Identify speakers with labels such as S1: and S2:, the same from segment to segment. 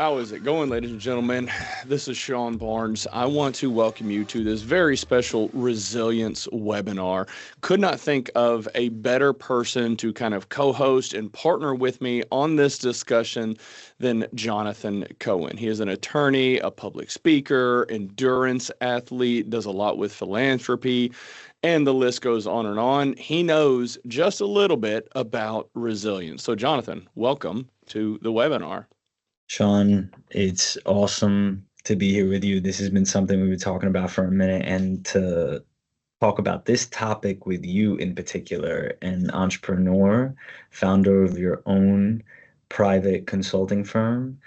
S1: How is it going, ladies and gentlemen? This is Sean Barnes. I want to welcome you to this very special resilience webinar. Could not think of a better person to kind of co-host and partner with me on this discussion than Jonathan Cohen. He is an attorney, a public speaker, endurance athlete, does a lot with philanthropy, and the list goes on and on. He knows just a little bit about resilience. So, Jonathan, welcome to the webinar.
S2: Sean, it's awesome to be here with you. This has been something we've been talking about for a minute, and to talk about this topic with you in particular, an entrepreneur, founder of your own private consulting firm,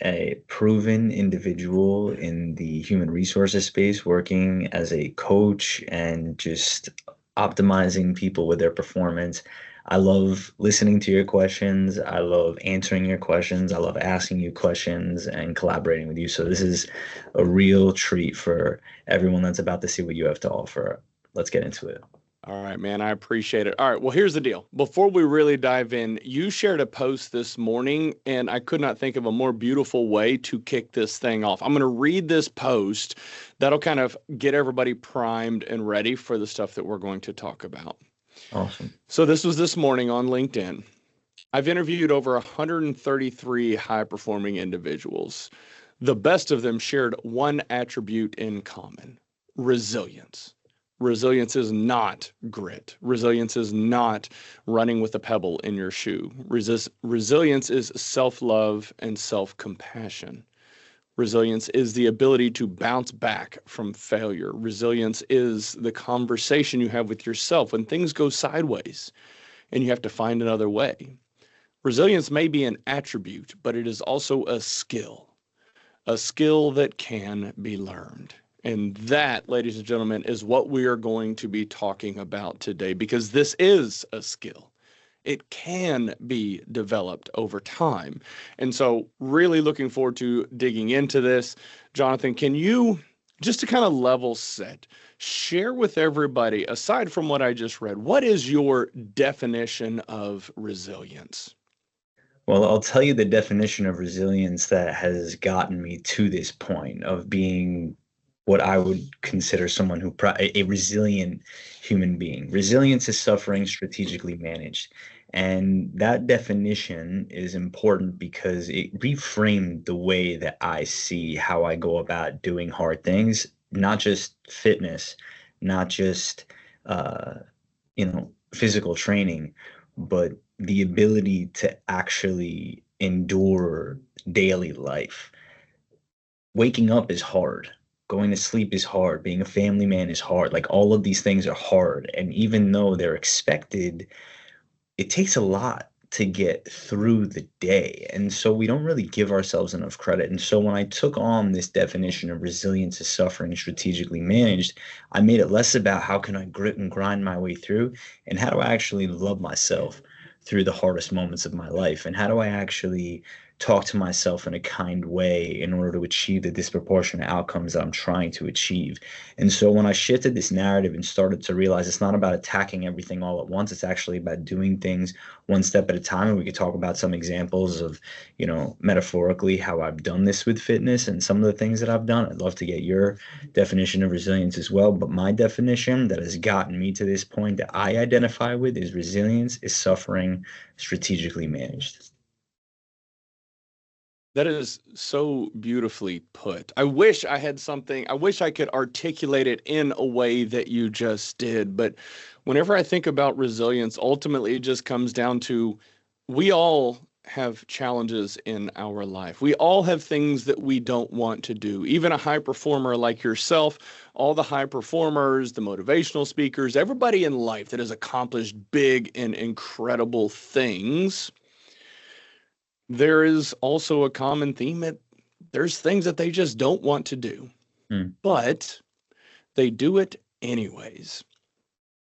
S2: a proven individual in the human resources space, working as a coach and just optimizing people with their performance. I love listening to your questions. I love answering your questions. I love asking you questions and collaborating with you. So this is a real treat for everyone that's about to see what you have to offer. Let's get into it.
S1: All right, man, I appreciate it. All right, well, here's the deal. Before we really dive in, you shared a post this morning, and I could not think of a more beautiful way to kick this thing off. I'm going to read this post. That'll kind of get everybody primed and ready for the stuff that we're going to talk about.
S2: Awesome.
S1: So this was this morning on LinkedIn. I've interviewed over 133 high-performing individuals. The best of them shared one attribute in common: resilience. Resilience is not grit. Resilience is not running with a pebble in your shoe. Resilience is self-love and self-compassion. Resilience is the ability to bounce back from failure. Resilience is the conversation you have with yourself when things go sideways and you have to find another way. Resilience may be an attribute, but it is also a skill that can be learned. And that, ladies and gentlemen, is what we are going to be talking about today, because this is a skill. It can be developed over time. And so really looking forward to digging into this. Jonathan, can you, just to kind of level set, share with everybody, aside from what I just read, what is your definition of resilience?
S2: Well, I'll tell you the definition of resilience that has gotten me to this point of being what I would consider someone a resilient human being. Resilience is suffering strategically managed. And that definition is important because it reframed the way that I see how I go about doing hard things, not just fitness, not just physical training, but the ability to actually endure daily life. Waking up is hard. Going to sleep is hard. Being a family man is hard. Like, all of these things are hard. And even though they're expected, it takes a lot to get through the day. And so we don't really give ourselves enough credit. And so when I took on this definition of resilience as suffering strategically managed, I made it less about how can I grit and grind my way through, and how do I actually love myself through the hardest moments of my life, and how do I actually talk to myself in a kind way in order to achieve the disproportionate outcomes that I'm trying to achieve. And so when I shifted this narrative and started to realize it's not about attacking everything all at once, it's actually about doing things one step at a time. And we could talk about some examples of, metaphorically, how I've done this with fitness and some of the things that I've done. I'd love to get your definition of resilience as well. But my definition that has gotten me to this point that I identify with is resilience is suffering strategically managed.
S1: That is so beautifully put. I wish I could articulate it in a way that you just did. But whenever I think about resilience, ultimately it just comes down to, we all have challenges in our life. We all have things that we don't want to do. Even a high performer like yourself, all the high performers, the motivational speakers, everybody in life that has accomplished big and incredible things, there is also a common theme that there's things that they just don't want to do, but they do it anyways.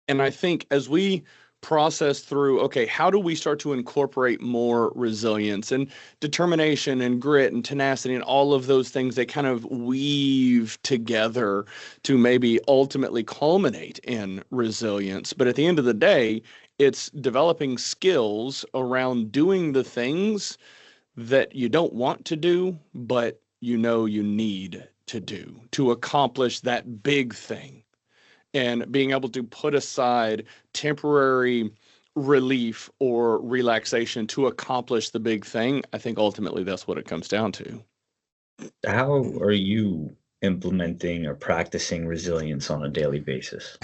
S1: And I think as we process through, okay, how do we start to incorporate more resilience and determination and grit and tenacity and all of those things that kind of weave together to maybe ultimately culminate in resilience. But at the end of the day, it's developing skills around doing the things that you don't want to do, but you know you need to do to accomplish that big thing. And being able to put aside temporary relief or relaxation to accomplish the big thing, I think ultimately that's what it comes down to.
S2: How are you implementing or practicing resilience on a daily basis?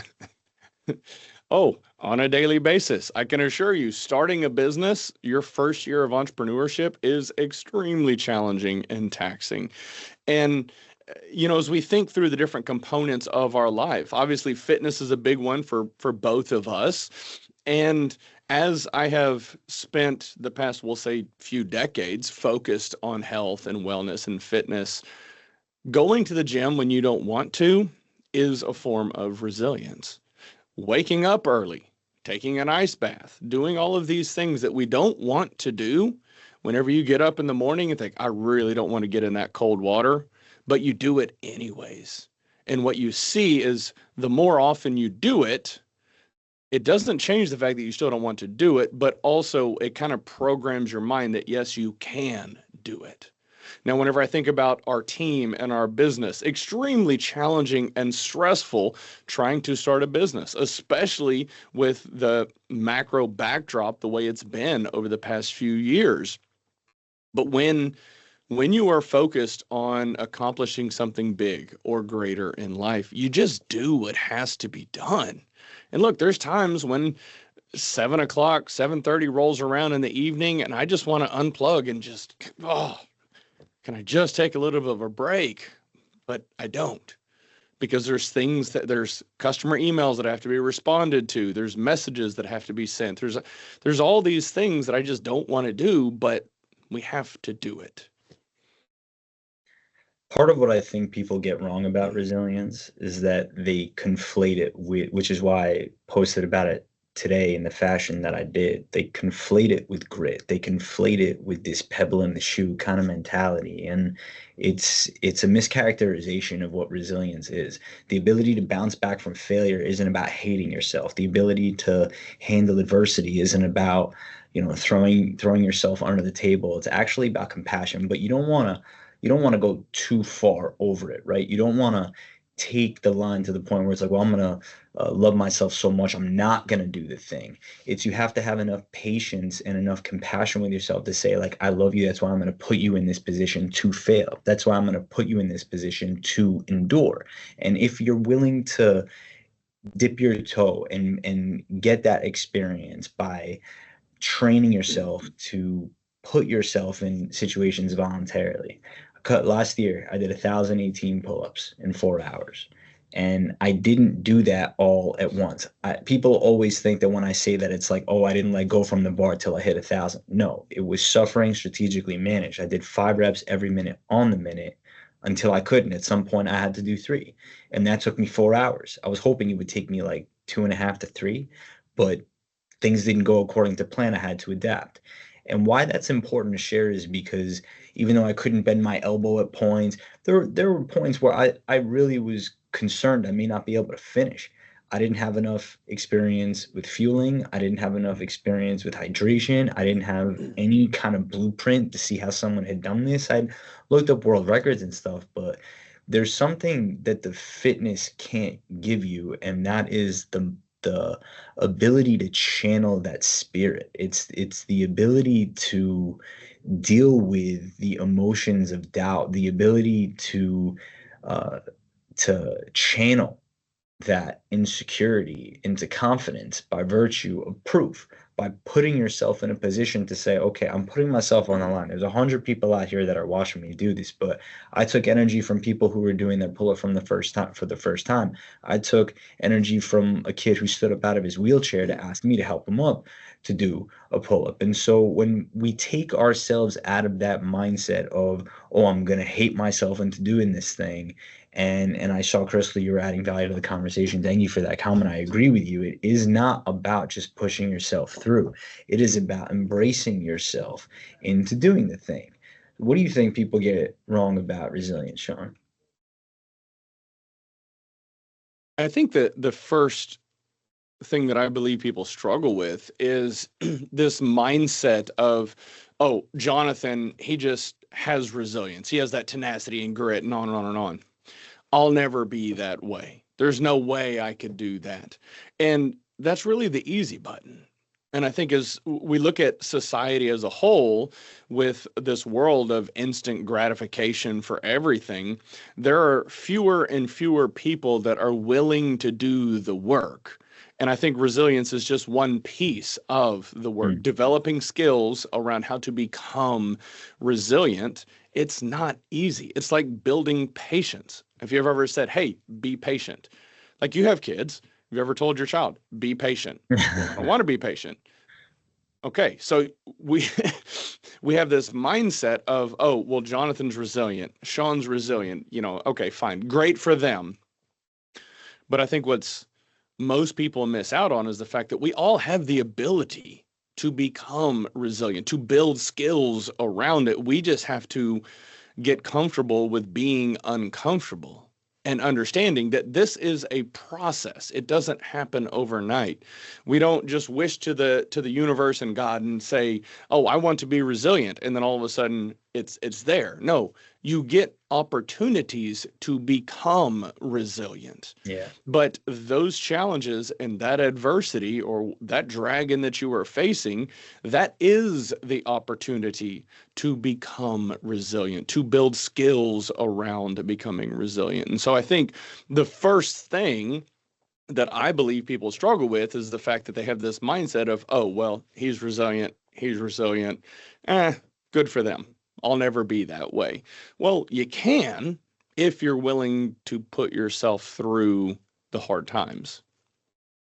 S1: Oh, on a daily basis. I can assure you, starting a business, your first year of entrepreneurship is extremely challenging and taxing. And, as we think through the different components of our life, obviously fitness is a big one for both of us. And as I have spent the past, we'll say, few decades focused on health and wellness and fitness, going to the gym when you don't want to is a form of resilience. Waking up early, taking an ice bath, doing all of these things that we don't want to do. Whenever you get up in the morning and think, I really don't want to get in that cold water, but you do it anyways. And what you see is the more often you do it, it doesn't change the fact that you still don't want to do it, but also it kind of programs your mind that yes, you can do it. Now, whenever I think about our team and our business, extremely challenging and stressful trying to start a business, especially with the macro backdrop the way it's been over the past few years. But when you are focused on accomplishing something big or greater in life, you just do what has to be done. And look, there's times when 7 o'clock, 7:30 rolls around in the evening, and I just want to unplug and just, can I just take a little bit of a break? But I don't, because there's customer emails that have to be responded to. There's messages that have to be sent. There's all these things that I just don't want to do, but we have to do it.
S2: Part of what I think people get wrong about resilience is that they conflate it with, which is why I posted about it today in the fashion that I did. They conflate it with grit. They conflate it with this pebble in the shoe kind of mentality. And it's a mischaracterization of what resilience is. The ability to bounce back from failure isn't about hating yourself. The ability to handle adversity isn't about, throwing yourself under the table. It's actually about compassion, but you don't want to go too far over it, right? You don't want to take the line to the point where it's like, well, I'm going to love myself so much, I'm not going to do the thing. It's you have to have enough patience and enough compassion with yourself to say, like, I love you. That's why I'm going to put you in this position to fail. That's why I'm going to put you in this position to endure. And if you're willing to dip your toe and get that experience by training yourself to put yourself in situations voluntarily. Cut last year, I did 1,018 pull-ups in 4 hours. And I didn't do that all at once. People always think that when I say that, it's like, oh, I didn't let go from the bar till I hit 1,000. No, it was suffering strategically managed. I did 5 reps every minute on the minute until I couldn't. At some point, I had to do three. And that took me 4 hours. I was hoping it would take me like 2.5 to 3, but things didn't go according to plan. I had to adapt. And why that's important to share is because even though I couldn't bend my elbow at points, there were points where I really was concerned I may not be able to finish. I didn't have enough experience with fueling. I didn't have enough experience with hydration. I didn't have any kind of blueprint to see how someone had done this. I'd looked up world records and stuff, but there's something that the fitness can't give you, and that is the ability to channel that spirit. It's the ability to deal with the emotions of doubt, the ability uh, to channel that insecurity into confidence by virtue of proof, by putting yourself in a position to say, okay, I'm putting myself on the line. There's 100 people out here that are watching me do this, but I took energy from people who were doing their pull up from the first time for the first time. I took energy from a kid who stood up out of his wheelchair to ask me to help him up to do a pull up. And so when we take ourselves out of that mindset of, oh, I'm going to hate myself into doing this thing, and I saw, Crystal, you were adding value to the conversation. Thank you for that comment. I agree with you. It is not about just pushing yourself through. It is about embracing yourself into doing the thing. What do you think people get wrong about resilience, Sean?
S1: I think that the first thing that I believe people struggle with is this mindset of, oh, Jonathan, he just has resilience. He has that tenacity and grit and on and on and on. I'll never be that way. There's no way I could do that. And that's really the easy button. And I think as we look at society as a whole, with this world of instant gratification for everything, there are fewer and fewer people that are willing to do the work. And I think resilience is just one piece of the work,
S2: Mm.
S1: developing skills around how to become resilient. It's not easy. It's like building patience. If you've ever said, hey, be patient, like you have kids, have you ever told your child, be patient? Well, I don't want to be patient. Okay, so we we have this mindset of, oh, well, Jonathan's resilient, Sean's resilient, okay, fine, great for them. But I think what's most people miss out on is the fact that we all have the ability to become resilient, to build skills around it. We just have to get comfortable with being uncomfortable and understanding that this is a process. It doesn't happen overnight. We don't just wish to the universe and God and say, "Oh, I want to be resilient," and then all of a sudden it's there. No, you get opportunities to become resilient.
S2: Yeah.
S1: But those challenges and that adversity or that dragon that you are facing, that is the opportunity to become resilient, to build skills around becoming resilient. And so I think the first thing that I believe people struggle with is the fact that they have this mindset of, oh, well, he's resilient, he's resilient. Good for them. I'll never be that way. Well, you can if you're willing to put yourself through the hard times.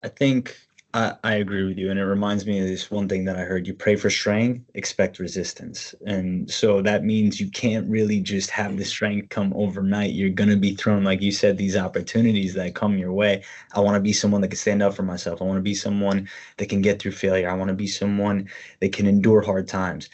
S2: I think I agree with you. And it reminds me of this one thing that I heard: you pray for strength, expect resistance. And so that means you can't really just have the strength come overnight. You're going to be thrown, like you said, these opportunities that come your way. I want to be someone that can stand up for myself. I want to be someone that can get through failure. I want to be someone that can endure hard times.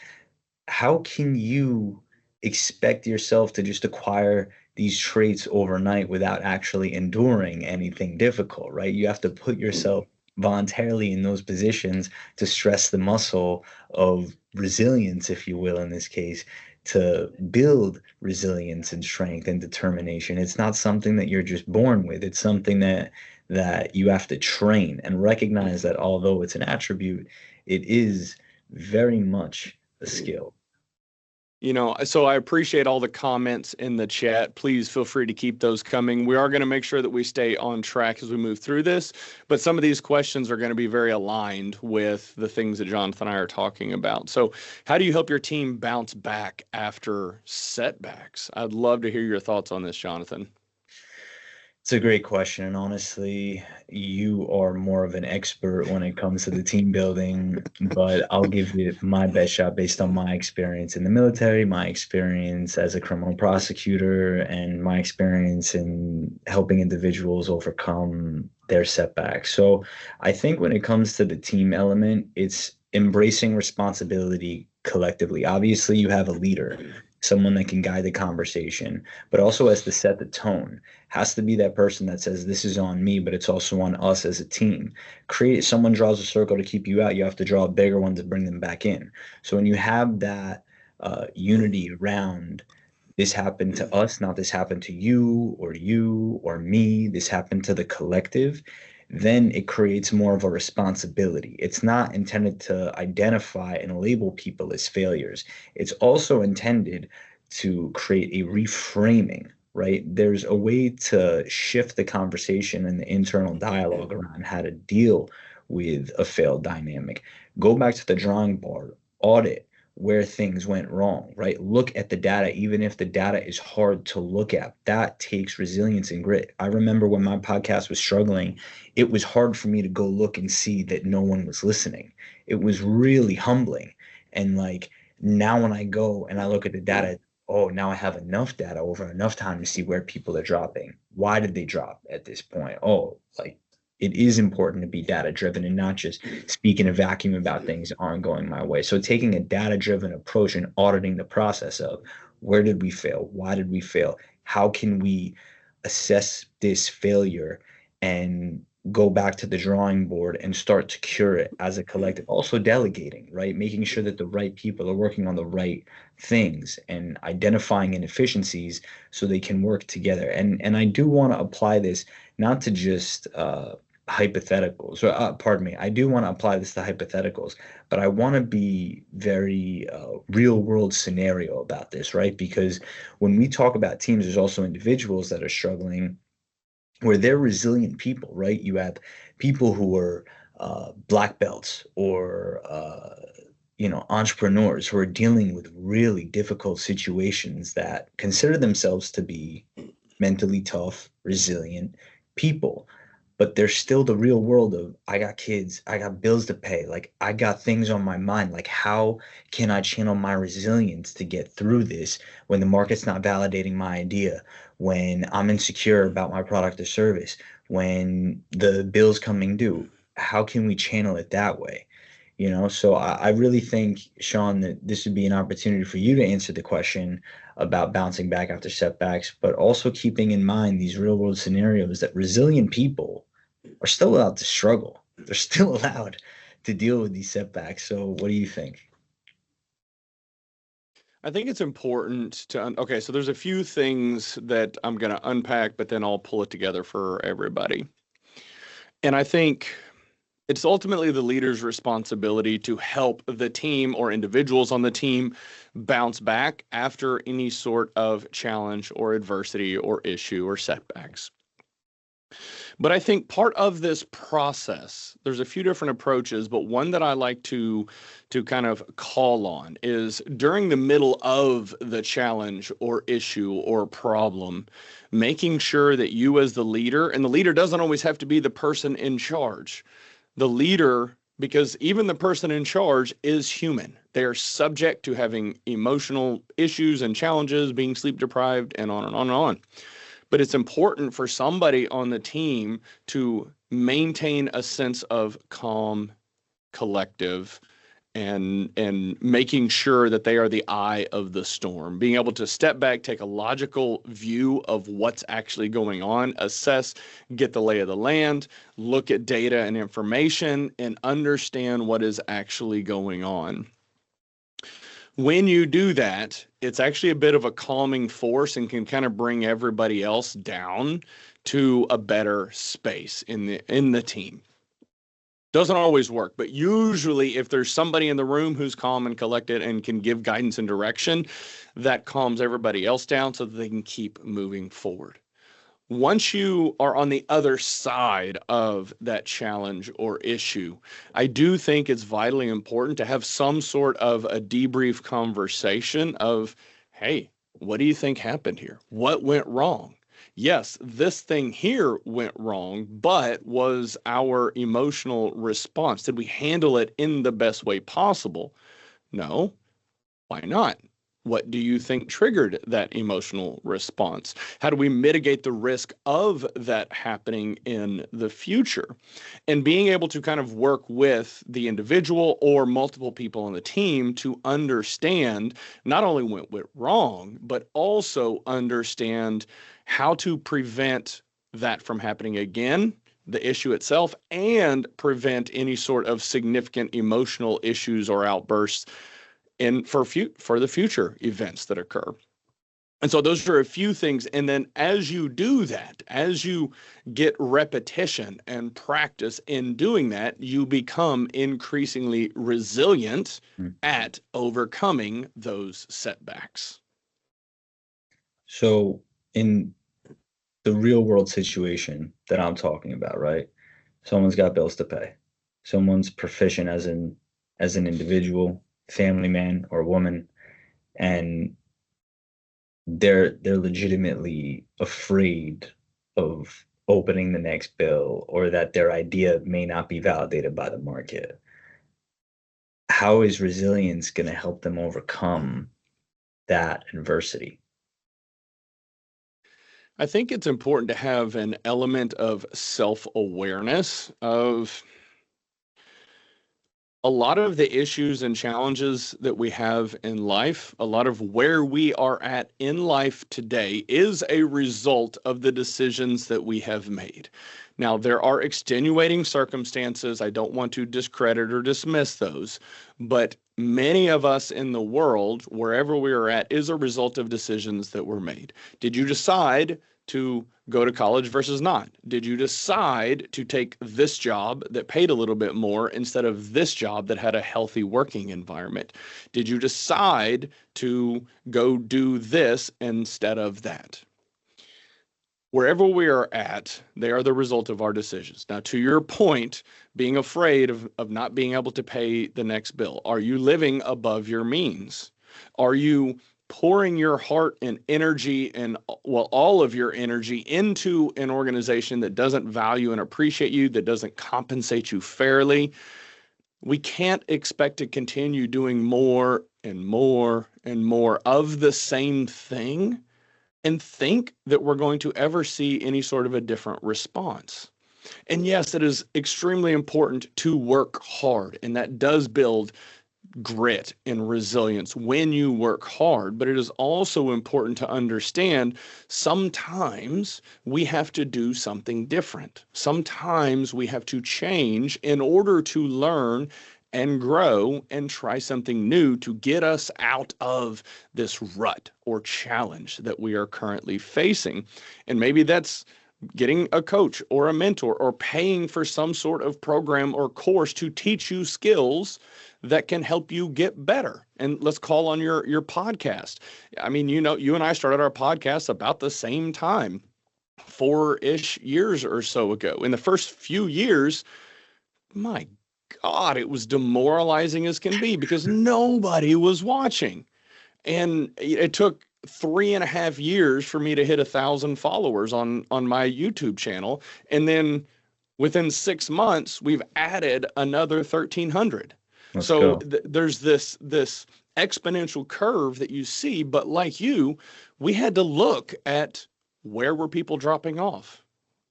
S2: How can you expect yourself to just acquire these traits overnight without actually enduring anything difficult, right? You have to put yourself voluntarily in those positions to stress the muscle of resilience, if you will, in this case, to build resilience and strength and determination. It's not something that you're just born with. It's something that you have to train and recognize that although it's an attribute, it is very much a skill.
S1: So I appreciate all the comments in the chat. Please feel free to keep those coming. We are going to make sure that we stay on track as we move through this, but some of these questions are going to be very aligned with the things that Jonathan and I are talking about. So how do you help your team bounce back after setbacks? I'd love to hear your thoughts on this, Jonathan.
S2: It's a great question. And honestly, you are more of an expert when it comes to the team building, but I'll give you my best shot based on my experience in the military, my experience as a criminal prosecutor, and my experience in helping individuals overcome their setbacks. So I think when it comes to the team element, it's embracing responsibility collectively. Obviously, you have a leader, someone that can guide the conversation, but also has to set the tone. Has to be that person that says, this is on me, but it's also on us as a team. Create Someone draws a circle to keep you out, you have to draw a bigger one to bring them back in. So when you have that unity around, this happened to us, not this happened to you or me, this happened to the collective, then it creates more of a responsibility. It's not intended to identify and label people as failures. It's also intended to create a reframing, right? There's a way to shift the conversation and the internal dialogue around how to deal with a failed dynamic. Go back to the drawing board, audit where things went wrong, right? Look at the data, even if the data is hard to look at. That takes resilience and grit. I remember when my podcast was struggling, it was hard for me to go look and see that no one was listening. It was really humbling. And like now when I go and I look at the data, oh, now I have enough data over enough time to see where people are dropping. Why did they drop at this point? Oh, like it is important to be data driven and not just speak in a vacuum about things that aren't going my way. So taking a data driven approach and auditing the process of where did we fail? Why did we fail? How can we assess this failure and go back to the drawing board and start to cure it as a collective. Also delegating, right? Making sure that the right people are working on the right things and identifying inefficiencies so they can work together. And I do want to apply this not to just hypotheticals, or pardon me, I do want to apply this to hypotheticals, but I want to be very real world scenario about this, right? Because when we talk about teams, there's also individuals that are struggling where they're resilient people, right? You have people who are black belts or entrepreneurs who are dealing with really difficult situations that consider themselves to be mentally tough, resilient people. But there's still the real world of I got kids, I got bills to pay, like I got things on my mind. Like, how can I channel my resilience to get through this when the market's not validating my idea, when I'm insecure about my product or service, when the bill's coming due? How can we channel it that way? So I really think, Sean, that this would be an opportunity for you to answer the question about bouncing back after setbacks, but also keeping in mind these real world scenarios that resilient people are still allowed to struggle. They're still allowed to deal with these setbacks. So, what do you think?
S1: I think it's important to, okay, so there's a few things that I'm going to unpack, but then I'll pull it together for everybody. And I think it's ultimately the leader's responsibility to help the team or individuals on the team bounce back after any sort of challenge or adversity or issue or setbacks. But I think part of this process, there's a few different approaches, but one that I like to kind of call on is during the middle of the challenge or issue or problem, making sure that you as the leader, and the leader doesn't always have to be the person in charge. The leader, because even the person in charge is human. They are subject to having emotional issues and challenges, being sleep deprived, and on and on and on. But it's important for somebody on the team to maintain a sense of calm, collective, and making sure that they are the eye of the storm, being able to step back, take a logical view of what's actually going on, assess, get the lay of the land, look at data and information, and understand what is actually going on. When you do that, it's actually a bit of a calming force and can kind of bring everybody else down to a better space in the team. Doesn't always work, but usually if there's somebody in the room who's calm and collected and can give guidance and direction, that calms everybody else down so that they can keep moving forward. Once you are on the other side of that challenge or issue, I do think it's vitally important to have some sort of a debrief conversation of, hey, what do you think happened here? What went wrong? Yes, this thing here went wrong, but was our emotional response? Did we handle it in the best way possible? No. Why not? What do you think triggered that emotional response? How do we mitigate the risk of that happening in the future? And being able to kind of work with the individual or multiple people on the team to understand not only what went wrong, but also understand how to prevent that from happening again, the issue itself, and prevent any sort of significant emotional issues or outbursts and for the future events that occur. And so those are a few things. And then as you do that, as you get repetition and practice in doing that, you become increasingly resilient
S2: Hmm.
S1: at overcoming those setbacks.
S2: So, in the real world situation that I'm talking about, right? Someone's got bills to pay. Someone's proficient as an individual, family man or woman, and they're legitimately afraid of opening the next bill or that their idea may not be validated by the market. How is resilience going to help them overcome that adversity?
S1: I think it's important to have an element of self awareness of A lot of the issues and challenges that we have in life, a lot of where we are at in life today is a result of the decisions that we have made. Now, there are extenuating circumstances. I don't want to discredit or dismiss those, but many of us in the world, wherever we are at, is a result of decisions that were made. Did you decide to go to college versus not? Did you decide to take this job that paid a little bit more instead of this job that had a healthy working environment? Did you decide to go do this instead of that? Wherever we are at, they are the result of our decisions. Now, to your point, being afraid of not being able to pay the next bill, are you living above your means? Are you pouring your heart and energy and, well, all of your energy into an organization that doesn't value and appreciate you, that doesn't compensate you fairly? We can't expect to continue doing more and more and more of the same thing and think that we're going to ever see any sort of a different response. And yes, it is extremely important to work hard, and that does build grit and resilience when you work hard. But it is also important to understand sometimes we have to do something different. Sometimes we have to change in order to learn and grow and try something new to get us out of this rut or challenge that we are currently facing. And maybe that's getting a coach or a mentor or paying for some sort of program or course to teach you skills that can help you get better. And let's call on your podcast. I mean, you and I started our podcast about the same time, 4-ish years or so ago. In the first few years, my God, it was demoralizing as can be because nobody was watching. And it took 3.5 years for me to hit 1,000 followers on my YouTube channel. And then within 6 months, we've added another 1,300.
S2: Let's
S1: So
S2: go.
S1: there's this exponential curve that you see. But like you, we had to look at where were people dropping off?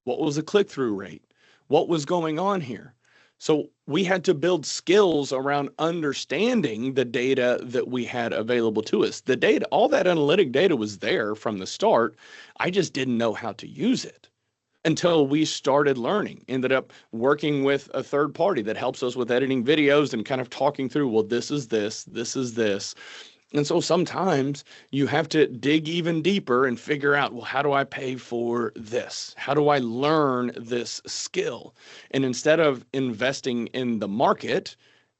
S1: What was the click-through rate? What was going on here? So we had to build skills around understanding the data that we had available to us. The data, all that analytic data was there from the start. I just didn't know how to use it until we started learning. Ended up working with a third party that helps us with editing videos and kind of talking through, well, this is this, this is this. And so sometimes you have to dig even deeper and figure out, well, how do I pay for this? How do I learn this skill? And instead of investing in the market,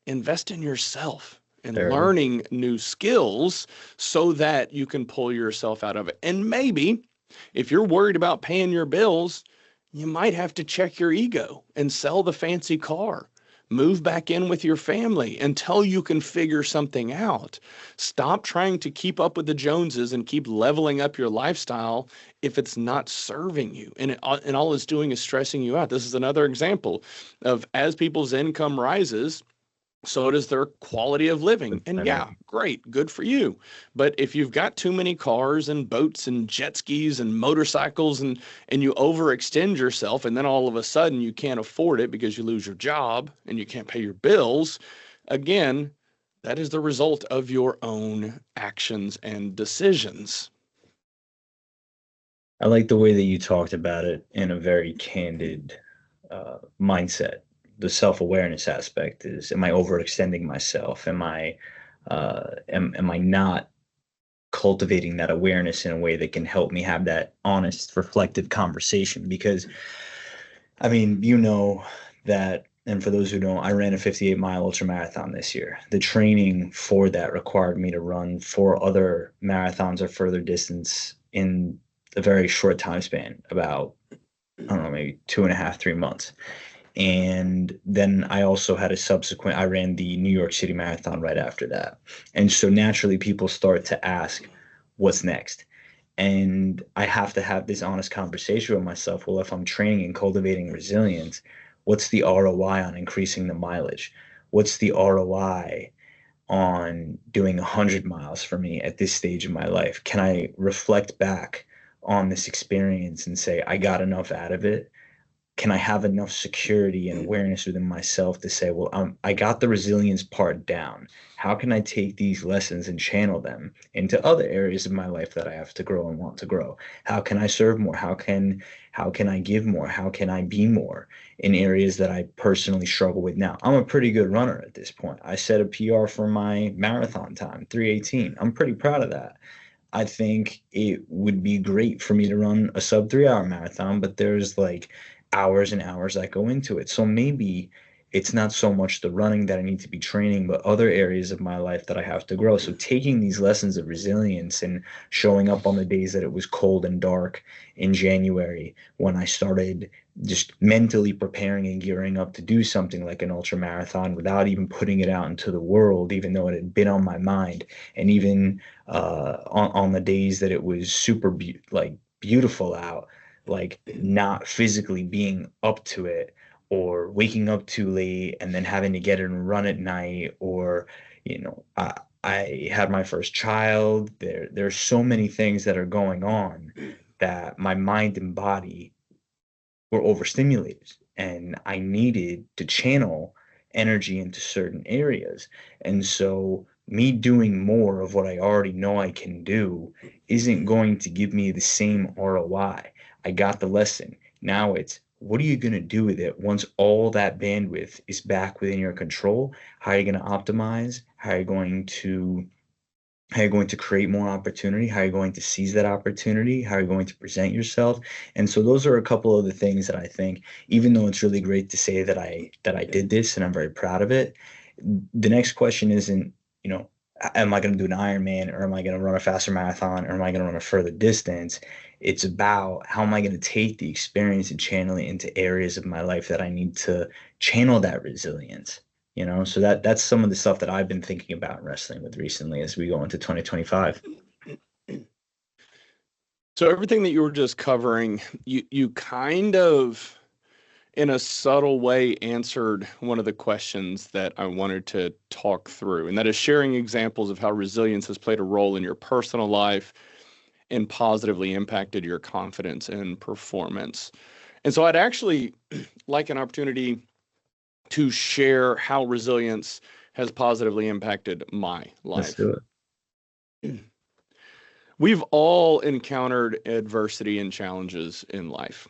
S1: invest in yourself and
S2: There.
S1: learning new skills so that you can pull yourself out of it. And maybe if you're worried about paying your bills, you might have to check your ego and sell the fancy car. Move back in with your family until you can figure something out. Stop trying to keep up with the Joneses and keep leveling up your lifestyle if it's not serving you. And all it's doing is stressing you out. This is another example of as people's income rises, so does their quality of living. And
S2: I
S1: yeah,
S2: mean,
S1: great, good for you. But if you've got too many cars and boats and jet skis and motorcycles and you overextend yourself and then all of a sudden you can't afford it because you lose your job and you can't pay your bills, again, that is the result of your own actions and decisions.
S2: I like the way that you talked about it in a very candid mindset. The self-awareness aspect is: am I overextending myself? Am I not cultivating that awareness in a way that can help me have that honest, reflective conversation? Because I mean, that, and for those who don't, I ran a 58-mile ultra marathon this year. The training for that required me to run 4 other marathons or further distance in a very short time span, about, I don't know, maybe 2.5, 3 months. And then I also had I ran the New York City Marathon right after that. And so naturally people start to ask, what's next? And I have to have this honest conversation with myself. Well, if I'm training and cultivating resilience, what's the ROI on increasing the mileage? What's the ROI on doing 100 miles for me at this stage of my life? Can I reflect back on this experience and say, I got enough out of it can I have enough security and awareness within myself to say, well, I got the resilience part down. How can I take these lessons and channel them into other areas of my life that I have to grow and want to grow? How can I serve more? How can I give more? How can I be more in areas that I personally struggle with now? I'm a pretty good runner at this point. I set a PR for my marathon time, 3:18. I'm pretty proud of that. I think it would be great for me to run a sub 3 hour marathon, but there's like hours and hours that go into it. So maybe it's not so much the running that I need to be training, but other areas of my life that I have to grow. So taking these lessons of resilience and showing up on the days that it was cold and dark in January when I started just mentally preparing and gearing up to do something like an ultra marathon without even putting it out into the world, even though it had been on my mind. And even on the days that it was super beautiful out, like not physically being up to it or waking up too late and then having to get it and run at night, or I had my first child. There's so many things that are going on that my mind and body were overstimulated, and I needed to channel energy into certain areas. And so me doing more of what I already know I can do isn't going to give me the same ROI. I got the lesson. Now it's, what are you going to do with it once all that bandwidth is back within your control? How are you going to optimize? How are you going to create more opportunity? How are you going to seize that opportunity? How are you going to present yourself? And so those are a couple of the things that I think, even though it's really great to say that I did this and I'm very proud of it, the next question isn't, you know, am I going to do an Ironman, or am I going to run a faster marathon, or am I going to run a further distance? It's about, how am I going to take the experience and channel it into areas of my life that I need to channel that resilience. So that's some of the stuff that I've been thinking about and wrestling with recently as we go into 2025.
S1: So everything that you were just covering, you kind of, in a subtle way, answered one of the questions that I wanted to talk through, and that is sharing examples of how resilience has played a role in your personal life and positively impacted your confidence and performance. And so I'd actually like an opportunity to share how resilience has positively impacted my
S2: Let's
S1: life.
S2: do it.
S1: We've all encountered adversity and challenges in life.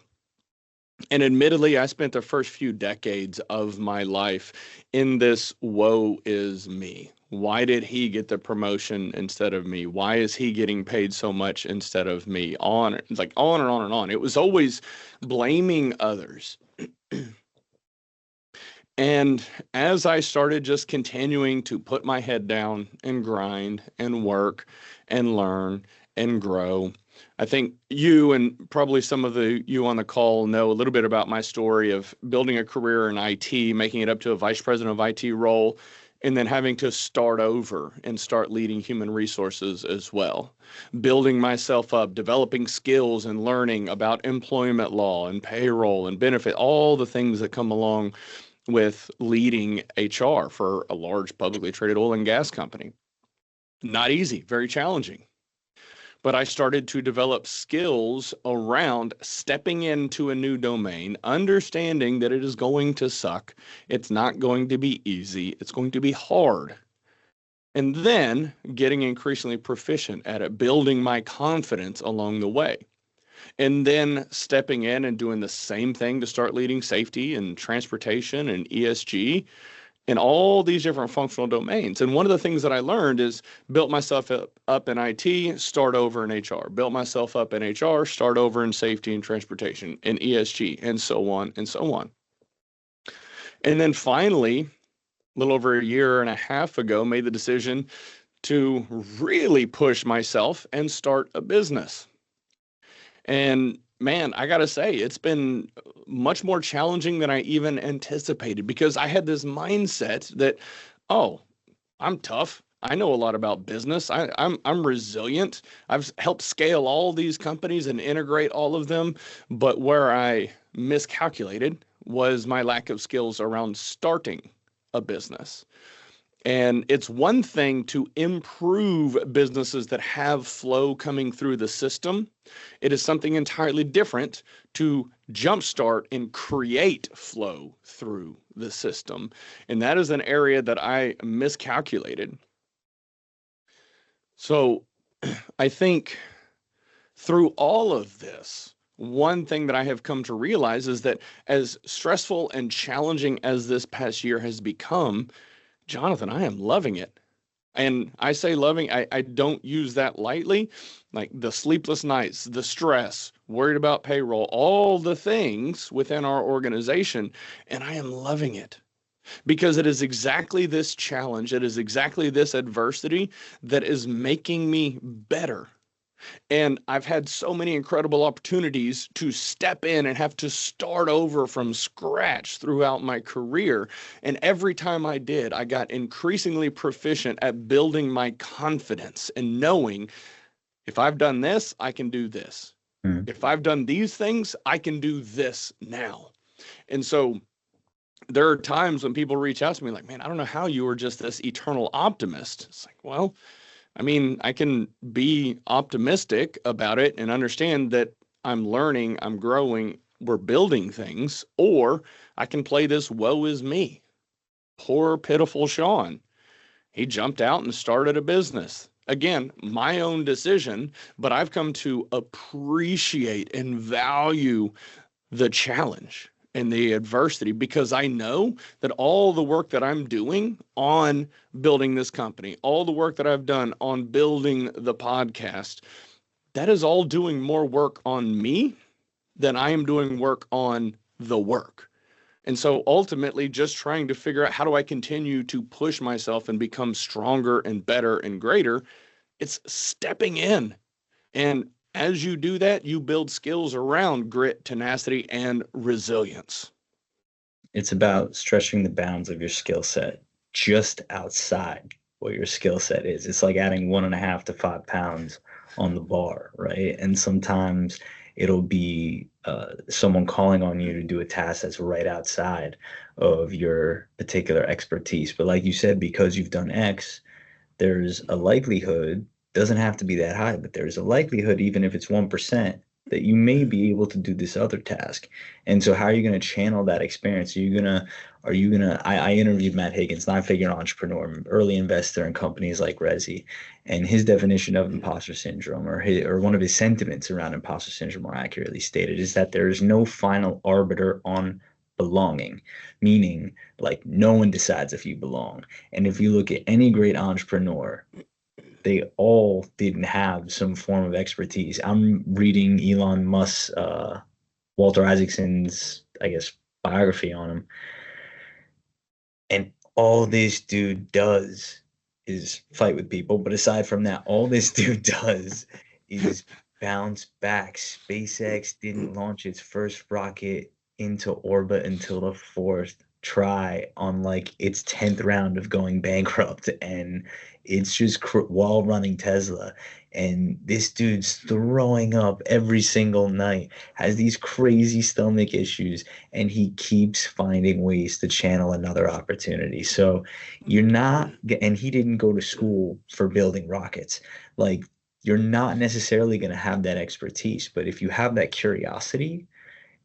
S1: And admittedly, I spent the first few decades of my life in this woe is me. Why did he get the promotion instead of me? Why is he getting paid so much instead of me? It's like on and on and on. It was always blaming others. And as I started just continuing to put my head down and grind and work and learn and grow, I think you and probably some of you on the call know a little bit about my story of building a career in IT, making it up to a vice president of IT role, and then having to start over and start leading human resources as well. Building myself up, developing skills and learning about employment law and payroll and benefit, all the things that come along with leading HR for a large publicly traded oil and gas company. Not easy, very challenging. But I started to develop skills around stepping into a new domain, understanding that it is going to suck. It's not going to be easy. It's going to be hard. And then getting increasingly proficient at it, building my confidence along the way. And then stepping in and doing the same thing to start leading safety and transportation and ESG in all these different functional domains. And one of the things that I learned is built myself up in IT, start over in HR, built myself up in HR, start over in safety and transportation and ESG, and so on and so on. And then finally, a little over a year and a half ago, made the decision to really push myself and start a business. And man, I got to say, it's been much more challenging than I even anticipated, because I had this mindset that, oh, I'm tough. I know a lot about business. I'm resilient. I've helped scale all these companies and integrate all of them. But where I miscalculated was my lack of skills around starting a business. And it's one thing to improve businesses that have flow coming through the system. It is something entirely different to jumpstart and create flow through the system. And that is an area that I miscalculated. So I think through all of this, one thing that I have come to realize is that as stressful and challenging as this past year has become, Jonathan, I am loving it. And I say loving, I don't use that lightly. Like the sleepless nights, the stress, worried about payroll, all the things within our organization. And I am loving it because it is exactly this challenge, it is exactly this adversity that is making me better. And I've had so many incredible opportunities to step in and have to start over from scratch throughout my career. And every time I did, I got increasingly proficient at building my confidence and knowing if I've done this, I can do this.
S2: Mm.
S1: If I've done these things, I can do this now. And so there are times when people reach out to me like, man, I don't know how you were just this eternal optimist. It's like, well, I mean, I can be optimistic about it and understand that I'm learning, I'm growing, we're building things, or I can play this woe is me. Poor, pitiful Sean. He jumped out and started a business. Again, my own decision, but I've come to appreciate and value the challenge and the adversity because I know that all the work that I'm doing on building this company, all the work that I've done on building the podcast, that is all doing more work on me than I am doing work on the work. And so ultimately, just trying to figure out how do I continue to push myself and become stronger and better and greater, it's stepping in and as you do that, you build skills around grit, tenacity, and resilience.
S2: It's about stretching the bounds of your skill set just outside what your skill set is. It's like adding 1.5 to 5 pounds on the bar, right? And sometimes it'll be someone calling on you to do a task that's right outside of your particular expertise. But like you said, because you've done X, there's a likelihood, doesn't have to be that high, but there's a likelihood, even if it's 1%, that you may be able to do this other task. And so how are you going to channel that experience? I interviewed Matt Higgins, 9-figure entrepreneur, early investor in companies like Resi, and his definition of imposter syndrome, or one of his sentiments around imposter syndrome, more accurately stated, is that there is no final arbiter on belonging, meaning like no one decides if you belong. And if you look at any great entrepreneur, they all didn't have some form of expertise. I'm reading Elon Musk's, Walter Isaacson's, I guess, biography on him. And all this dude does is fight with people. But aside from that, all this dude does is bounce back. SpaceX didn't launch its first rocket into orbit until the fourth try on like its 10th round of going bankrupt. And it's just while running Tesla. And this dude's throwing up every single night, has these crazy stomach issues, and he keeps finding ways to channel another opportunity. So you're not, and he didn't go to school for building rockets. Like, you're not necessarily going to have that expertise, but if you have that curiosity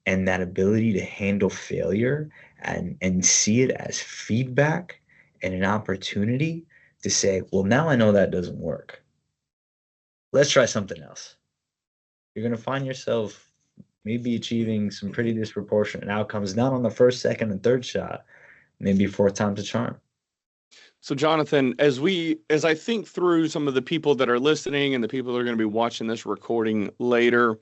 S2: and that ability to handle failure and see it as feedback and an opportunity to say, well, now I know that doesn't work. Let's try something else. You're going to find yourself maybe achieving some pretty disproportionate outcomes, not on the first, second, and third shot, maybe fourth time's a charm.
S1: So, Jonathan, as I think through some of the people that are listening and the people that are going to be watching this recording later,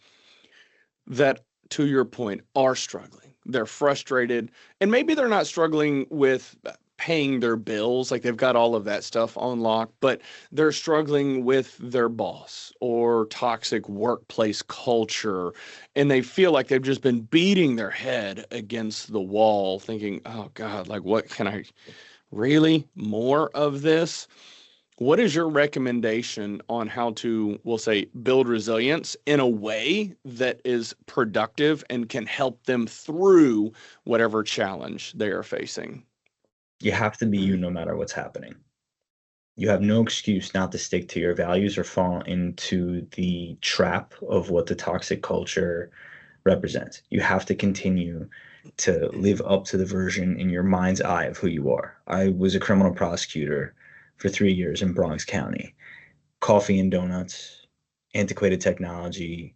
S1: that to your point are struggling, they're frustrated, and maybe they're not struggling with paying their bills, like they've got all of that stuff on lock, but they're struggling with their boss or toxic workplace culture, and they feel like they've just been beating their head against the wall, thinking, oh God, like what can I really more of this? What is your recommendation on how to, we'll say, build resilience in a way that is productive and can help them through whatever challenge they are facing?
S2: You have to be you no matter what's happening. You have no excuse not to stick to your values or fall into the trap of what the toxic culture represents. You have to continue to live up to the version in your mind's eye of who you are. I was a criminal prosecutor for 3 years in Bronx County. Coffee and donuts, antiquated technology,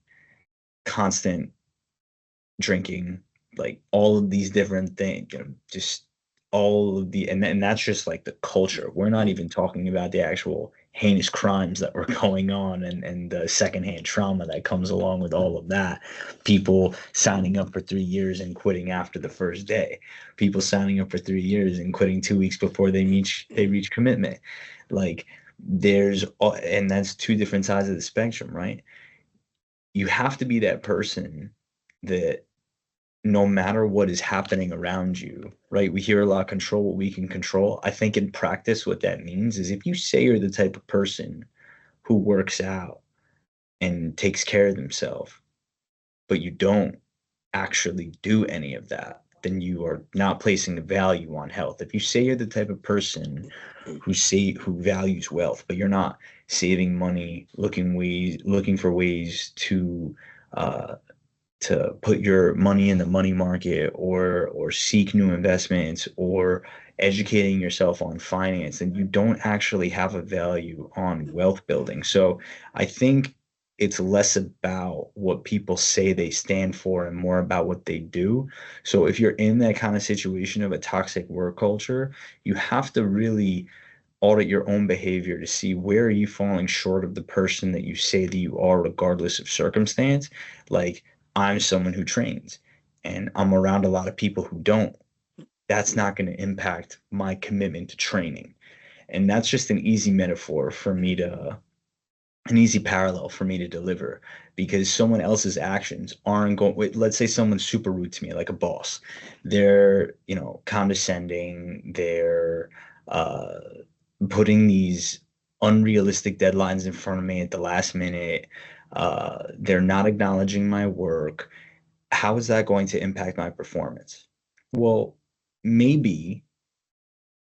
S2: constant drinking, like all of these different things, just all of the, and that's just like the culture. We're not even talking about the actual heinous crimes that were going on and the secondhand trauma that comes along with all of that. People signing up for 3 years and quitting after the first day. People signing up for 3 years and quitting 2 weeks before they reach commitment. Like and that's two different sides of the spectrum, right? You have to be that person that no matter what is happening around you, right? We hear a lot, control what we can control. I think in practice, what that means is if you say you're the type of person who works out and takes care of themselves, but you don't actually do any of that, then you are not placing the value on health. If you say you're the type of person who values wealth, but you're not saving money, looking for ways uh, to put your money in the money market or seek new investments or educating yourself on finance, and you don't actually have a value on wealth building. So I think it's less about what people say they stand for and more about what they do. So if you're in that kind of situation of a toxic work culture, you have to really audit your own behavior to see where are you falling short of the person that you say that you are regardless of circumstance. Like, I'm someone who trains and I'm around a lot of people who don't. That's not going to impact my commitment to training. And that's just an easy parallel for me to deliver, because someone else's actions aren't going, let's say someone's super rude to me, like a boss. They're, condescending, they're uh putting these unrealistic deadlines in front of me at the last minute. They're not acknowledging my work. How is that going to impact my performance? Well, maybe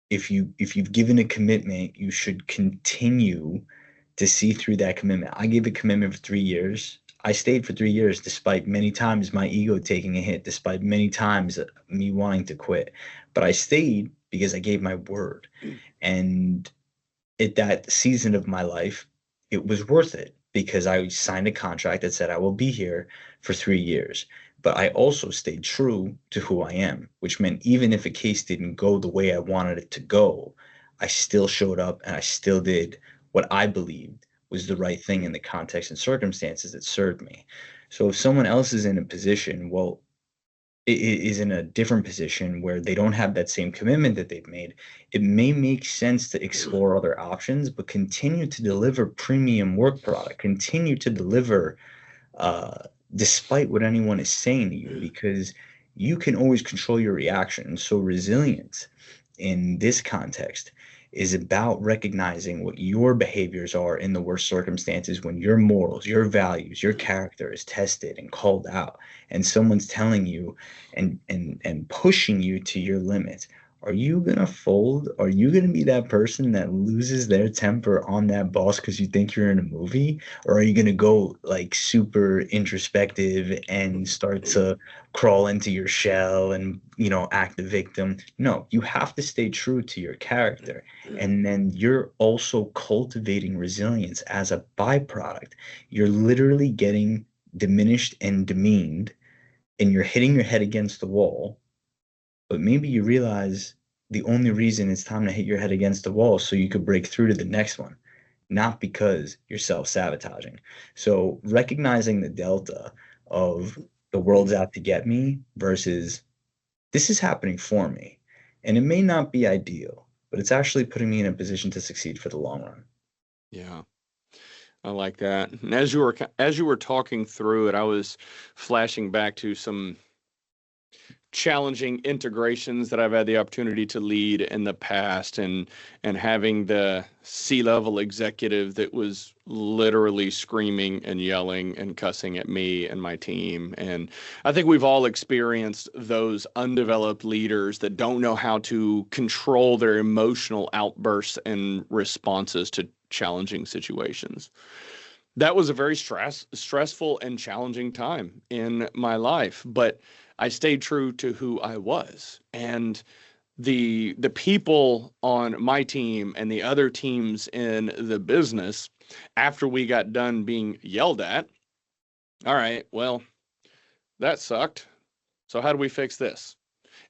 S2: if you've given a commitment, you should continue to see through that commitment. I gave a commitment for 3 years. I stayed for 3 years despite many times my ego taking a hit, despite many times me wanting to quit. But I stayed because I gave my word. And at that season of my life, it was worth it because I signed a contract that said I will be here for 3 years. But I also stayed true to who I am, which meant even if a case didn't go the way I wanted it to go, I still showed up and I still did what I believed was the right thing in the context and circumstances that served me. So if someone else is in a position, well, is in a different position where they don't have that same commitment that they've made, it may make sense to explore other options, but continue to deliver premium work product, continue to deliver uh, despite what anyone is saying to you, because you can always control your reaction. So resilience in this context is about recognizing what your behaviors are in the worst circumstances when your morals, your values, your character is tested and called out, and someone's telling you and pushing you to your limits. Are you gonna fold? Are you gonna be that person that loses their temper on that boss because you think you're in a movie? Or are you gonna go like super introspective and start to crawl into your shell and act the victim? No, you have to stay true to your character, and then you're also cultivating resilience as a byproduct. You're literally getting diminished and demeaned, and you're hitting your head against the wall, but maybe you realize the only reason it's time to hit your head against the wall is so you could break through to the next one, not because you're self-sabotaging. So recognizing the delta of the world's out to get me versus this is happening for me. And it may not be ideal, but it's actually putting me in a position to succeed for the long run.
S1: Yeah, I like that. And as you were talking through it, I was flashing back to some challenging integrations that I've had the opportunity to lead in the past, and having the C-level executive that was literally screaming and yelling and cussing at me and my team. And I think we've all experienced those undeveloped leaders that don't know how to control their emotional outbursts and responses to challenging situations. That was a very stressful and challenging time in my life, but I stayed true to who I was. And the people on my team and the other teams in the business, after we got done being yelled at, all right, well, that sucked. So how do we fix this?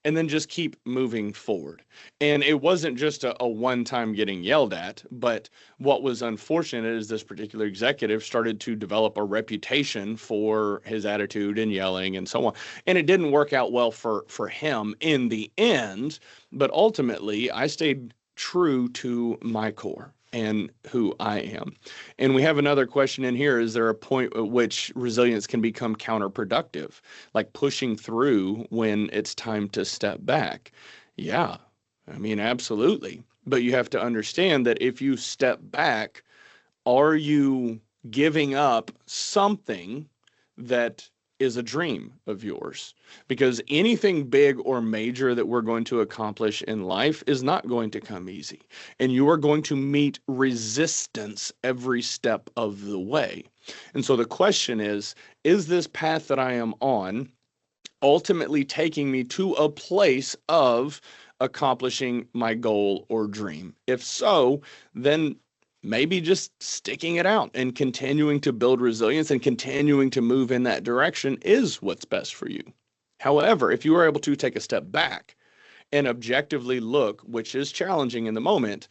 S1: And then just keep moving forward. And it wasn't just a one time getting yelled at, but what was unfortunate is this particular executive started to develop a reputation for his attitude and yelling and so on. And it didn't work out well for him in the end, but ultimately I stayed true to my core and who I am. And we have another question in here. Is there a point at which resilience can become counterproductive, like pushing through when it's time to step back? Yeah, I mean, absolutely. But you have to understand that if you step back, are you giving up something that is a dream of yours? Because anything big or major that we're going to accomplish in life is not going to come easy. And you are going to meet resistance every step of the way. And so the question is this path that I am on ultimately taking me to a place of accomplishing my goal or dream? If so, then maybe just sticking it out and continuing to build resilience and continuing to move in that direction is what's best for you. However, if you are able to take a step back and objectively look, which is challenging in the moment,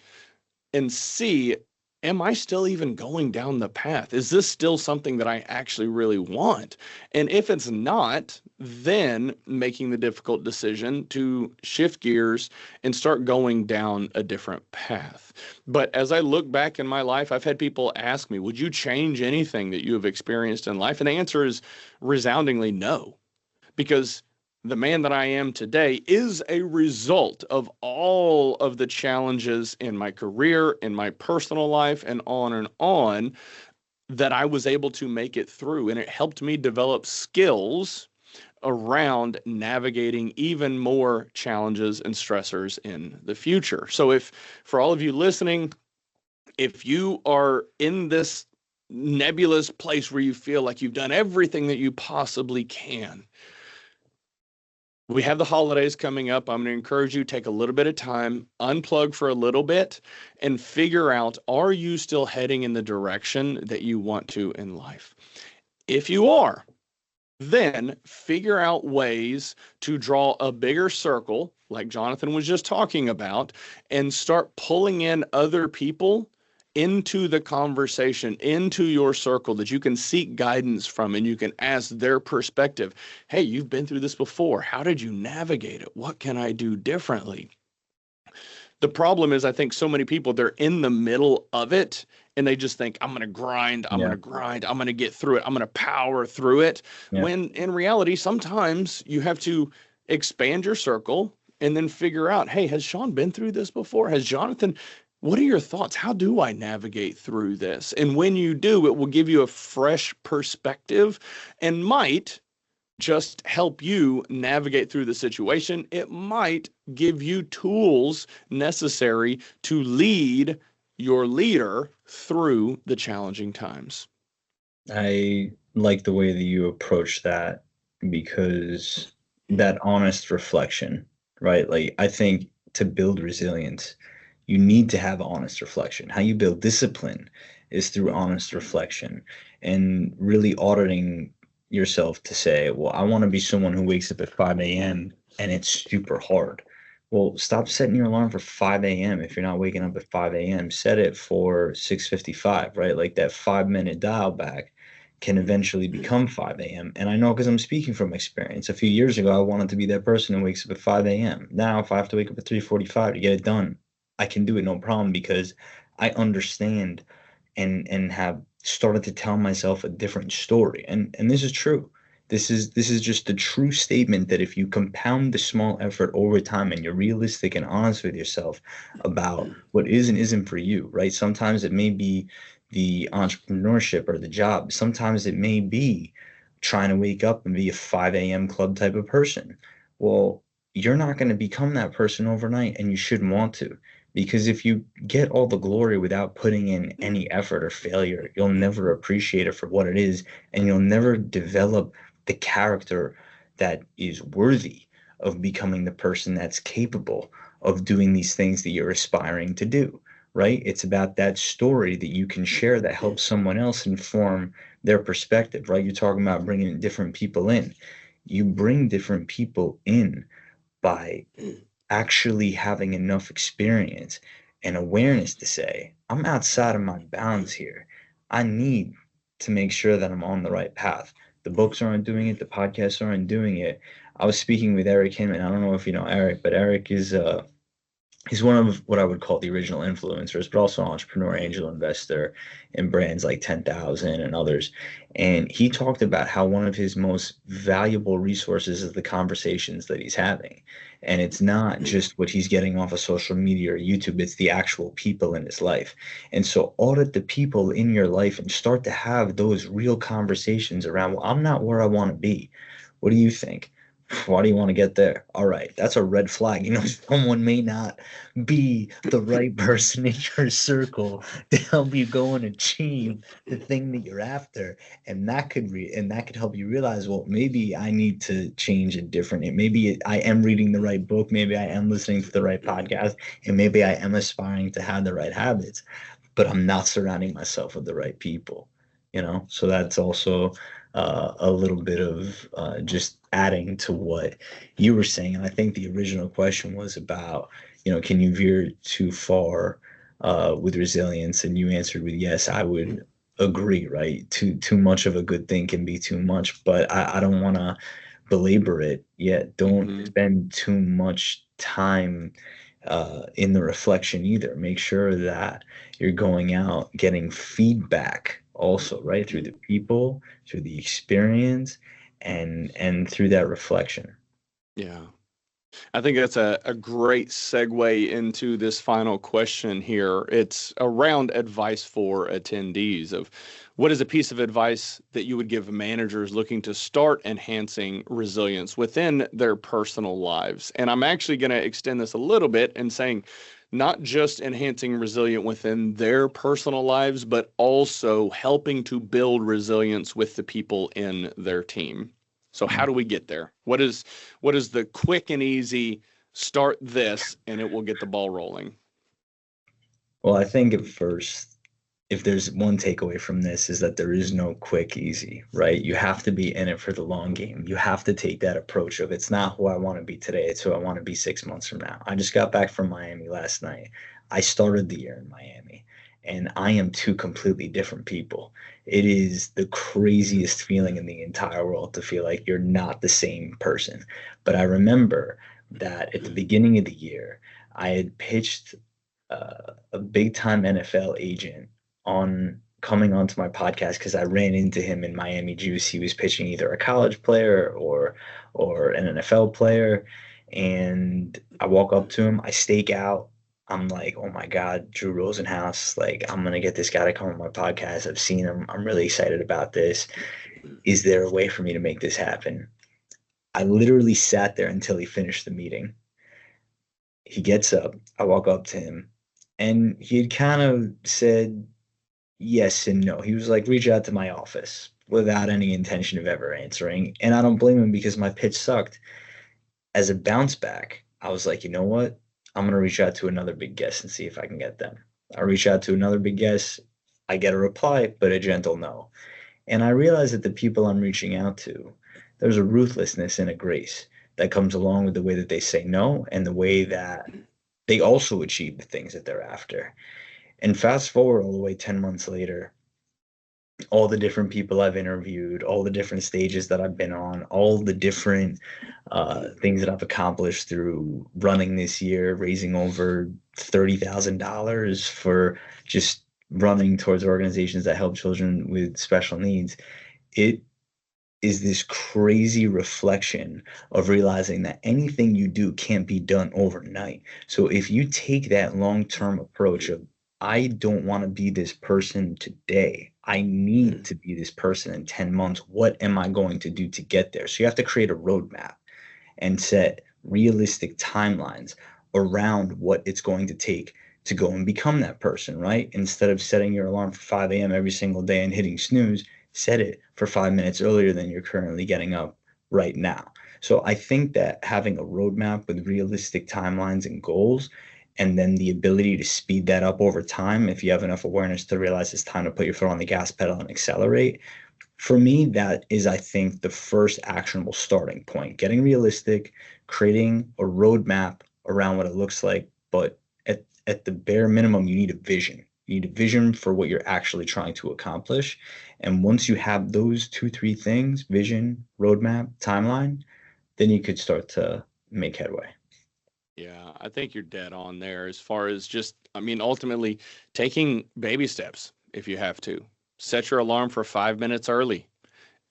S1: and see, am I still even going down the path? Is this still something that I actually really want? And if it's not, then making the difficult decision to shift gears and start going down a different path. But as I look back in my life, I've had people ask me, would you change anything that you have experienced in life? And the answer is resoundingly no, because the man that I am today is a result of all of the challenges in my career, in my personal life, and on, that I was able to make it through. And it helped me develop skills around navigating even more challenges and stressors in the future. So if, for all of you listening, if you are in this nebulous place where you feel like you've done everything that you possibly can, we have the holidays coming up. I'm going to encourage you to take a little bit of time, unplug for a little bit, and figure out, are you still heading in the direction that you want to in life? If you are, then figure out ways to draw a bigger circle, like Jonathan was just talking about, and start pulling in other people into the conversation, into your circle that you can seek guidance from, and you can ask their perspective. Hey, you've been through this before. How did you navigate it? What can I do differently? The problem is, I think so many people, they're in the middle of it and they just think, I'm going to grind, I'm going
S2: Yeah.
S1: to grind, I'm going to get through it, I'm going to power through it.
S2: Yeah.
S1: When in reality, sometimes you have to expand your circle and then figure out, hey, has Sean been through this before? Has Jonathan? What are your thoughts? How do I navigate through this? And when you do, it will give you a fresh perspective and might just help you navigate through the situation. It might give you tools necessary to lead your leader through the challenging times.
S2: I like the way that you approach that, because that honest reflection, right? Like, I think to build resilience, you need to have honest reflection. How you build discipline is through honest reflection and really auditing yourself to say, well, I want to be someone who wakes up at 5 a.m. and it's super hard. Well, stop setting your alarm for 5 a.m. if you're not waking up at 5 a.m. Set it for 6:55, right? Like that 5 minute dial back can eventually become 5 a.m. And I know because I'm speaking from experience. A few years ago, I wanted to be that person who wakes up at 5 a.m. Now, if I have to wake up at 3:45 to get it done, I can do it no problem, because I understand and have started to tell myself a different story. And this is true. This is just a true statement that if you compound the small effort over time and you're realistic and honest with yourself about what is and isn't for you, right? Sometimes it may be the entrepreneurship or the job. Sometimes it may be trying to wake up and be a 5 a.m. club type of person. Well, you're not going to become that person overnight, and you shouldn't want to. Because if you get all the glory without putting in any effort or failure, you'll never appreciate it for what it is, and you'll never develop the character that is worthy of becoming the person that's capable of doing these things that you're aspiring to do, right? It's about that story that you can share that helps someone else inform their perspective, right? You're talking about bringing different people in. You bring different people in by actually having enough experience and awareness to say, I'm outside of my bounds here. I need to make sure that I'm on the right path. The books aren't doing it, the podcasts aren't doing it. I was speaking with Eric Hinman. I don't know if you know Eric, but Eric is he's one of what I would call the original influencers, but also entrepreneur, angel investor in brands like 10,000 and others. And he talked about how one of his most valuable resources is the conversations that he's having. And it's not just what he's getting off of social media or YouTube, it's the actual people in his life. And so audit the people in your life and start to have those real conversations around, well, I'm not where I want to be. What do you think? Why do you want to get there? All right, that's a red flag. Someone may not be the right person in your circle to help you go and achieve the thing that you're after, and that could help you realize, well, maybe I need to change it differently. Maybe I am reading the right book, maybe I am listening to the right podcast, and maybe I am aspiring to have the right habits, but I'm not surrounding myself with the right people. So that's also a little bit of just adding to what you were saying. And I think the original question was about, can you veer too far with resilience? And you answered with yes. I would agree, right? Too much of a good thing can be too much, but I don't want to belabor it yet. Don't
S1: Mm-hmm.
S2: spend too much time in the reflection either. Make sure that you're going out getting feedback also, right? Through the people, through the experience, and through that reflection.
S1: Yeah. I think that's a great segue into this final question here. It's around advice for attendees of what is a piece of advice that you would give managers looking to start enhancing resilience within their personal lives? And I'm actually going to extend this a little bit and saying not just enhancing resilience within their personal lives, but also helping to build resilience with the people in their team. So how do we get there? What is the quick and easy start this and it will get the ball rolling?
S2: Well, I think at first, if there's one takeaway from this, is that there is no quick, easy, right? You have to be in it for the long game. You have to take that approach of it's not who I want to be today, it's who I want to be 6 months from now. I just got back from Miami last night. I started the year in Miami, and I am two completely different people. It is the craziest feeling in the entire world to feel like you're not the same person. But I remember that at the beginning of the year, I had pitched a big time NFL agent on coming onto my podcast because I ran into him in Miami Juice. He was pitching either a college player or an NFL player, and I walk up to him. I stake out. I'm like, oh my God, Drew Rosenhaus. Like, I'm gonna get this guy to come on my podcast. I've seen him. I'm really excited about this. Is there a way for me to make this happen? I literally sat there until he finished the meeting. He gets up. I walk up to him, and he had kind of said yes and no. He was like, reach out to my office without any intention of ever answering. And I don't blame him because my pitch sucked. As a bounce back, I was like, you know what? I'm going to reach out to another big guest and see if I can get them. I reach out to another big guest. I get a reply, but a gentle no. And I realize that the people I'm reaching out to, there's a ruthlessness and a grace that comes along with the way that they say no and the way that they also achieve the things that they're after. And fast forward all the way 10 months later, all the different people I've interviewed, all the different stages that I've been on, all the different things that I've accomplished through running this year, raising over $30,000 for just running towards organizations that help children with special needs. It is this crazy reflection of realizing that anything you do can't be done overnight. So if you take that long-term approach of, I don't want to be this person today, I need
S1: Mm.
S2: to be this person in 10 months. What am I going to do to get there? So you have to create a roadmap and set realistic timelines around what it's going to take to go and become that person, right? Instead of setting your alarm for 5 a.m. every single day and hitting snooze, set it for 5 minutes earlier than you're currently getting up right now. So I think that having a roadmap with realistic timelines and goals, and then the ability to speed that up over time, if you have enough awareness to realize it's time to put your foot on the gas pedal and accelerate, for me, that is, I think, the first actionable starting point. Getting realistic, creating a roadmap around what it looks like, but at the bare minimum, you need a vision. You need a vision for what you're actually trying to accomplish. And once you have those two, three things, vision, roadmap, timeline, then you could start to make headway.
S1: Yeah, I think you're dead on there as far as just, I mean, ultimately taking baby steps if you have to. Set your alarm for 5 minutes early.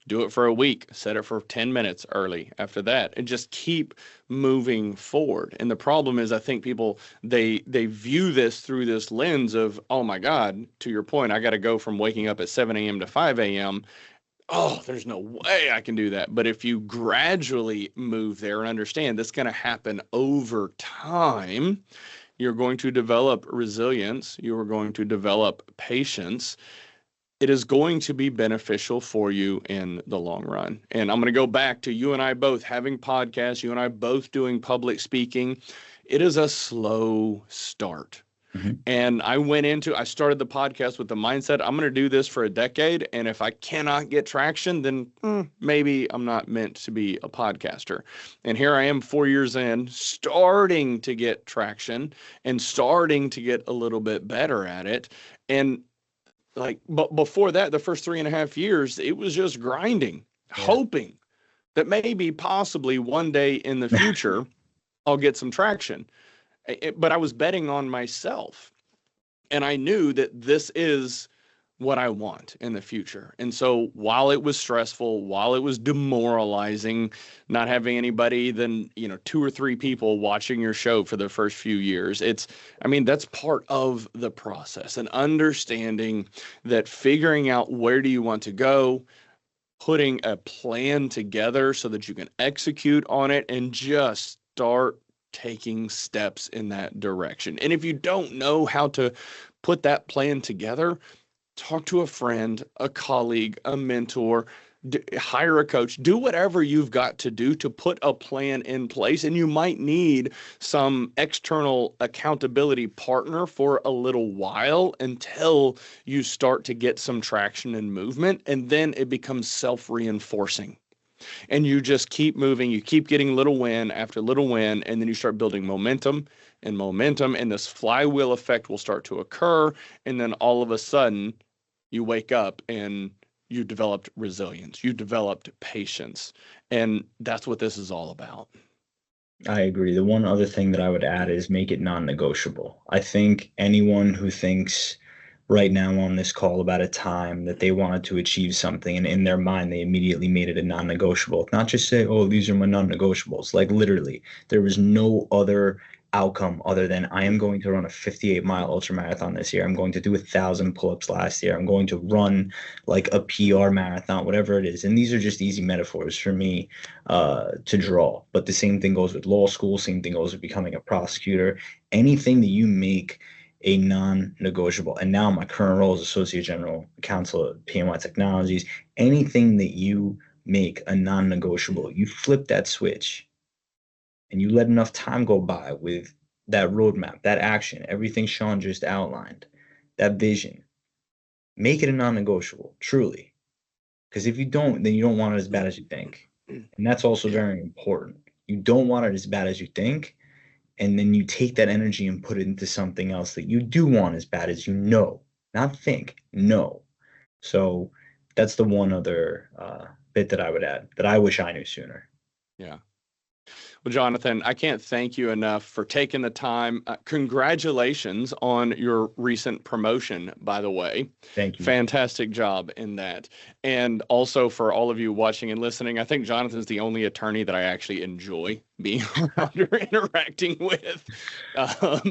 S1: Do it for a week. Set it for 10 minutes early after that, and just keep moving forward. And the problem is, I think people, they view this through this lens of, oh my God, to your point, I got to go from waking up at 7 a.m. to 5 a.m. Oh, there's no way I can do that. But if you gradually move there and understand that's going to happen over time, you're going to develop resilience, you are going to develop patience. It is going to be beneficial for you in the long run. And I'm going to go back to you and I both having podcasts, you and I both doing public speaking. It is a slow start.
S2: Mhm.
S1: And I started the podcast with the mindset, I'm going to do this for a decade. And if I cannot get traction, then maybe I'm not meant to be a podcaster. And here I am 4 years in, starting to get traction and starting to get a little bit better at it. And but before that, the first 3.5 years, it was just grinding,
S2: Yeah.
S1: hoping that maybe possibly one day in the future, I'll get some traction. But I was betting on myself. And I knew that this is what I want in the future. And so while it was stressful, while it was demoralizing, not having anybody than, two or three people watching your show for the first few years, I mean, that's part of the process and understanding that figuring out where do you want to go, putting a plan together so that you can execute on it and just start taking steps in that direction. And if you don't know how to put that plan together, talk to a friend, a colleague, a mentor, hire a coach, do whatever you've got to do to put a plan in place. And you might need some external accountability partner for a little while until you start to get some traction and movement. And then it becomes self reinforcing. And you just keep moving, you keep getting little win after little win, and then you start building momentum, and this flywheel effect will start to occur. And then all of a sudden, you wake up and you developed resilience, you developed patience. And that's what this is all about.
S2: I agree. The one other thing that I would add is make it non-negotiable. I think anyone who thinks right now on this call about a time that they wanted to achieve something and in their mind they immediately made it a non-negotiable. Not just say, oh, these are my non-negotiables. Like literally, there was no other outcome other than I am going to run a 58-mile ultra marathon this year. I'm going to do 1,000 pull-ups last year. I'm going to run like a PR marathon, whatever it is. And these are just easy metaphors for me to draw. But the same thing goes with law school, same thing goes with becoming a prosecutor. Anything that you make a non-negotiable, and now my current role as Associate General Counsel at PNY Technologies, anything that you make a non-negotiable, you flip that switch and you let enough time go by with that roadmap, that action, everything Sean just outlined, that vision, make it a non-negotiable, truly. Because if you don't, then you don't want it as bad as you think. And that's also
S1: Yeah.
S2: very important. You don't want it as bad as you think. And then you take that energy and put it into something else that you do want as bad as you know, not think, know. So that's the one other bit that I would add that I wish I knew sooner.
S1: Yeah. Well, Jonathan, I can't thank you enough for taking the time. Congratulations on your recent promotion, by the way.
S2: Thank you.
S1: Fantastic job in that. And also for all of you watching and listening, I think Jonathan's the only attorney that I actually enjoy being around or interacting with.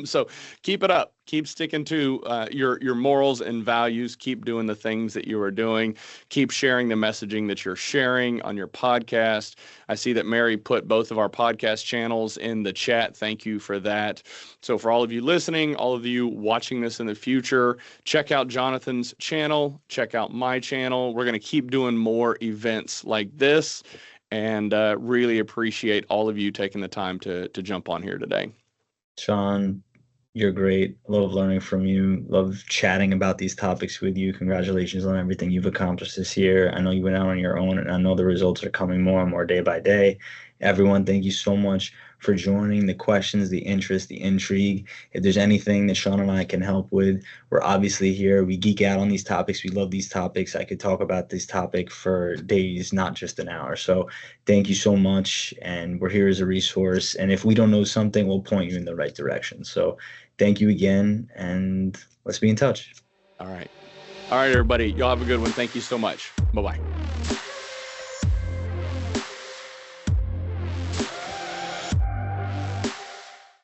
S1: So keep it up. Keep sticking to your morals and values. Keep doing the things that you are doing. Keep sharing the messaging that you're sharing on your podcast. I see that Mary put both of our podcast channels in the chat. Thank you for that. So for all of you listening, all of you watching this in the future, check out Jonathan's channel. Check out my channel. We're going to keep doing more events like this, and really appreciate all of you taking the time to jump on here today.
S2: Sean, you're great. Love learning from you. Love chatting about these topics with you. Congratulations on everything you've accomplished this year. I know you went out on your own, and I know the results are coming more and more day by day. Everyone, thank you so much for joining, the questions, the interest, the intrigue. If there's anything that Sean and I can help with, we're obviously here. We geek out on these topics. We love these topics. I could talk about this topic for days, not just an hour. So thank you so much. And we're here as a resource. And if we don't know something, we'll point you in the right direction. So thank you again, and let's be in touch.
S1: All right. All right, everybody. Y'all have a good one. Thank you so much. Bye-bye.